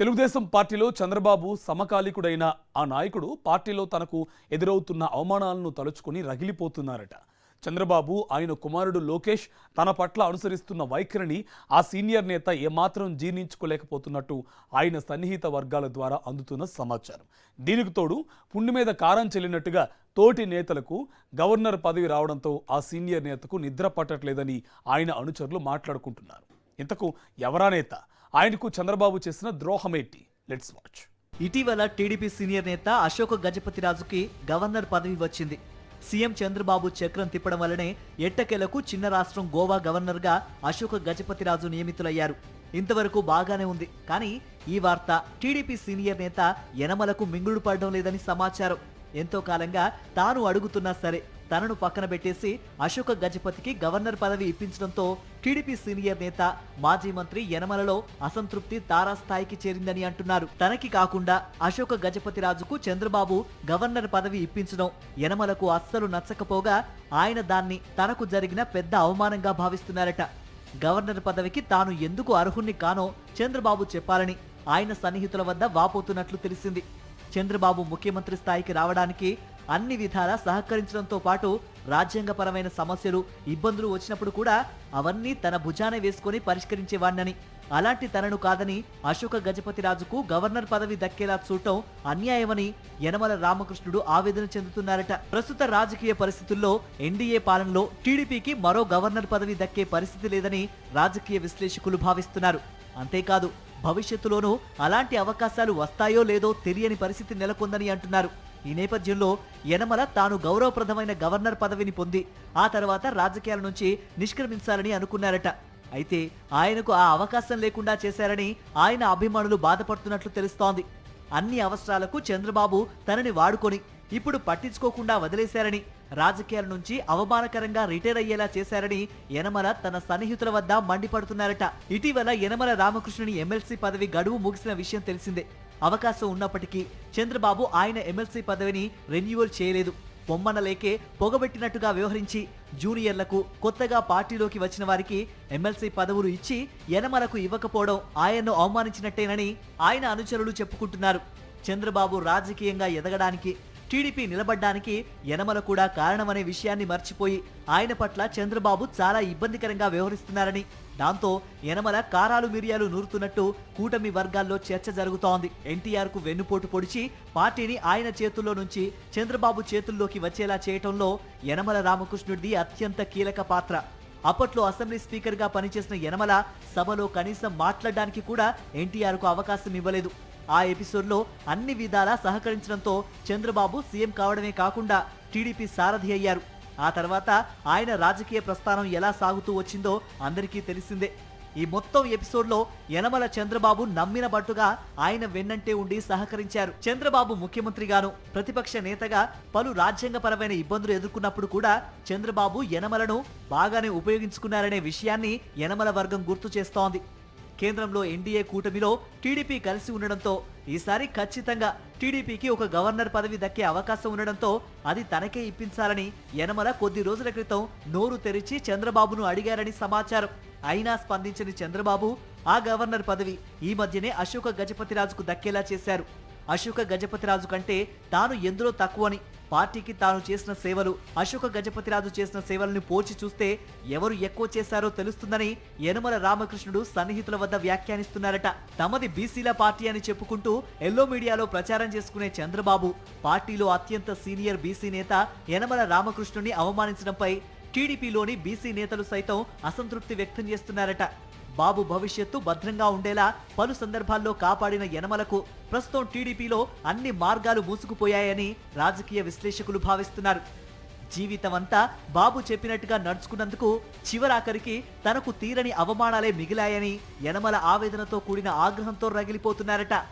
తెలుగుదేశం పార్టీలో చంద్రబాబు సమకాలీకుడైన ఆ నాయకుడు పార్టీలో తనకు ఎదురవుతున్న అవమానాలను తలుచుకుని రగిలిపోతున్నారట. చంద్రబాబు ఆయన కుమారుడు లోకేష్ తన పట్ల అనుసరిస్తున్న వైఖరిని ఆ సీనియర్ నేత ఏమాత్రం జీర్ణించుకోలేకపోతున్నట్టు ఆయన సన్నిహిత వర్గాల ద్వారా అందుతున్న సమాచారం. దీనికి తోడు పుండి మీద కారం చెల్లినట్టుగా తోటి నేతలకు గవర్నర్ పదవి రావడంతో ఆ సీనియర్ నేతకు నిద్ర పట్టట్లేదని ఆయన అనుచరులు మాట్లాడుకుంటున్నారు. ఇంతకు ఎవరా నేత? ఆయనకు చంద్రబాబు చేసిన ద్రోహమేంటి? Let's watch. ఇటీవల టీడీపీ సీనియర్ నేత అశోక్ గజపతిరాజుకి గవర్నర్ పదవి వచ్చింది. సీఎం చంద్రబాబు చక్రం తిప్పడం వల్లనే ఎట్టకేలకు చిన్న రాష్ట్రం గోవా గవర్నర్గా అశోక్ గజపతిరాజు నియమితులయ్యారు. ఇంతవరకు బాగానే ఉంది. కానీ ఈ వార్త టీడీపీ సీనియర్ నేత యనమలకు మింగుడు పడడం లేదని సమాచారం. ఎంతో కాలంగా తాను అడుగుతున్నా సరే తనను పక్కన పెట్టేసి అశోక్ గజపతికి గవర్నర్ పదవి ఇప్పించడంతో టీడీపీ సీనియర్ నేత మాజీ మంత్రి యనమలలో అసంతృప్తి తారాస్థాయికి చేరిందని అంటున్నారు. తనకి కాకుండా అశోక్ గజపతిరాజుకు చంద్రబాబు గవర్నర్ పదవి ఇప్పించడం యనమలకు అస్సలు నచ్చకపోగా ఆయన దాన్ని తనకు జరిగిన పెద్ద అవమానంగా భావిస్తున్నారట. గవర్నర్ పదవికి తాను ఎందుకు అర్హుణ్ణి కానో చంద్రబాబు చెప్పాలని ఆయన సన్నిహితుల వద్ద వాపోతున్నట్లు తెలిసింది. చంద్రబాబు ముఖ్యమంత్రి స్థాయికి రావడానికి అన్ని విధాలా సహకరించడంతో పాటు రాజ్యాంగపరమైన సమస్యలు, ఇబ్బందులు వచ్చినప్పుడు కూడా అవన్నీ తన భుజాన వేసుకుని పరిష్కరించేవాణ్ణని, అలాంటి తనను కాదని అశోక్ గజపతిరాజుకు గవర్నర్ పదవి దక్కేలా చూడటం అన్యాయమని యనమల రామకృష్ణుడు ఆవేదన చెందుతున్నారట. ప్రస్తుత రాజకీయ పరిస్థితుల్లో ఎన్డీఏ పాలనలో టీడీపీకి మరో గవర్నర్ పదవి దక్కే పరిస్థితి లేదని రాజకీయ విశ్లేషకులు భావిస్తున్నారు. అంతేకాదు భవిష్యత్తులోనూ అలాంటి అవకాశాలు వస్తాయో లేదో తెలియని పరిస్థితి నెలకొందని అంటున్నారు. ఈ నేపథ్యంలో యనమల తాను గౌరవప్రదమైన గవర్నర్ పదవిని పొంది ఆ తర్వాత రాజకీయాల నుంచి నిష్క్రమించాలని అనుకున్నారట. అయితే ఆయనకు ఆ అవకాశం లేకుండా చేశారని ఆయన అభిమానులు బాధపడుతున్నట్లు తెలుస్తోంది. అన్ని అవసరాలకు చంద్రబాబు తనని వాడుకొని ఇప్పుడు పట్టించుకోకుండా వదిలేశారని, రాజకీయాల నుంచి అవమానకరంగా రిటైర్ అయ్యేలా చేశారని యనమల తన సన్నిహితుల వద్ద మండిపడుతున్నారట. ఇటీవల యనమల రామకృష్ణుని ఎమ్మెల్సీ పదవి గడువు ముగిసిన విషయం తెలిసిందే. అవకాశం ఉన్నప్పటికీ చంద్రబాబు ఆయన ఎమ్మెల్సీ పదవిని రెన్యువల్ చేయలేదు. పొమ్మనలేకే పొగబెట్టినట్టుగా వ్యవహరించి జూనియర్లకు, కొత్తగా పార్టీలోకి వచ్చిన వారికి ఎమ్మెల్సీ పదవులు ఇచ్చి యనమలకు ఇవ్వకపోవడం ఆయన్ను అవమానించినట్టేనని ఆయన అనుచరులు చెప్పుకుంటున్నారు. చంద్రబాబు రాజకీయంగా ఎదగడానికి, టీడీపీ నిలబడ్డానికి యనమల కూడా కారణమనే విషయాన్ని మర్చిపోయి ఆయన పట్ల చంద్రబాబు చాలా ఇబ్బందికరంగా వ్యవహరిస్తున్నారని, దాంతో యనమల కారాలు మిరియాలు నూరుతున్నట్టు కూటమి వర్గాల్లో చర్చ జరుగుతోంది. ఎన్టీఆర్ కు వెన్నుపోటు పొడిచి పార్టీని ఆయన చేతుల్లో నుంచి చంద్రబాబు చేతుల్లోకి వచ్చేలా చేయటంలో యనమల రామకృష్ణుడిది అత్యంత కీలక పాత్ర. అప్పట్లో అసెంబ్లీ స్పీకర్ గా పనిచేసిన యనమల సభలో కనీసం మాట్లాడడానికి కూడా ఎన్టీఆర్ కు అవకాశం ఇవ్వలేదు. ఆ ఎపిసోడ్లో అన్ని విధాలా సహకరించడంతో చంద్రబాబు సీఎం కావడమే కాకుండా టీడీపీ సారథి అయ్యారు. ఆ తర్వాత ఆయన రాజకీయ ప్రస్థానం ఎలా సాగుతూ వచ్చిందో అందరికీ తెలిసిందే. ఈ మొత్తం ఎపిసోడ్లో యనమల చంద్రబాబు నమ్మిన బట్టుగా ఆయన వెన్నంటే ఉండి సహకరించారు. చంద్రబాబు ముఖ్యమంత్రిగాను, ప్రతిపక్ష నేతగా పలు రాజ్యాంగపరమైన ఇబ్బందులు ఎదుర్కొన్నప్పుడు కూడా చంద్రబాబు యనమలను బాగానే ఉపయోగించుకున్నారనే విషయాన్ని యనమల వర్గం గుర్తు చేస్తోంది. కేంద్రంలో ఎన్డీఏ కూటమిలో టీడీపీ కలిసి ఉండడంతో ఈసారి ఖచ్చితంగా టీడీపీకి ఒక గవర్నర్ పదవి దక్కే అవకాశం ఉండడంతో అది తనకే ఇప్పించాలని యనమల కొద్ది రోజుల క్రితం నోరు తెరిచి చంద్రబాబును అడిగారని సమాచారం. అయినా స్పందించని చంద్రబాబు ఆ గవర్నర్ పదవి ఈ మధ్యనే అశోక్ గజపతిరాజుకు దక్కేలా చేశారు. అశోక్ గజపతిరాజు కంటే తాను ఎందులో తక్కువని, పార్టీకి తాను చేసిన సేవలు, అశోక్ గజపతిరాజు చేసిన సేవలను పోల్చి చూస్తే ఎవరు ఎక్కువ చేశారో తెలుస్తుందని యనమల రామకృష్ణుడు సన్నిహితుల వద్ద వ్యాఖ్యానిస్తున్నారట. తమది బీసీల పార్టీ అని చెప్పుకుంటూ ఎల్లో మీడియాలో ప్రచారం చేసుకునే చంద్రబాబు పార్టీలో అత్యంత సీనియర్ బీసీ నేత యనమల రామకృష్ణుని అవమానించడంపై టీడీపీలోని బీసీ నేతలు సైతం అసంతృప్తి వ్యక్తం చేస్తున్నారట. బాబు భవిష్యత్తు భద్రంగా ఉండేలా పలు సందర్భాల్లో కాపాడిన యనమలకు ప్రస్తుతం టీడీపీలో అన్ని మార్గాలు మూసుకుపోయాయని రాజకీయ విశ్లేషకులు భావిస్తున్నారు. జీవితమంతా బాబు చెప్పినట్టుగా నడుచుకున్నందుకు చివరాఖరికి తనకు తీరని అవమానాలే మిగిలాయని యనమల ఆవేదనతో కూడిన ఆగ్రహంతో రగిలిపోతున్నారట.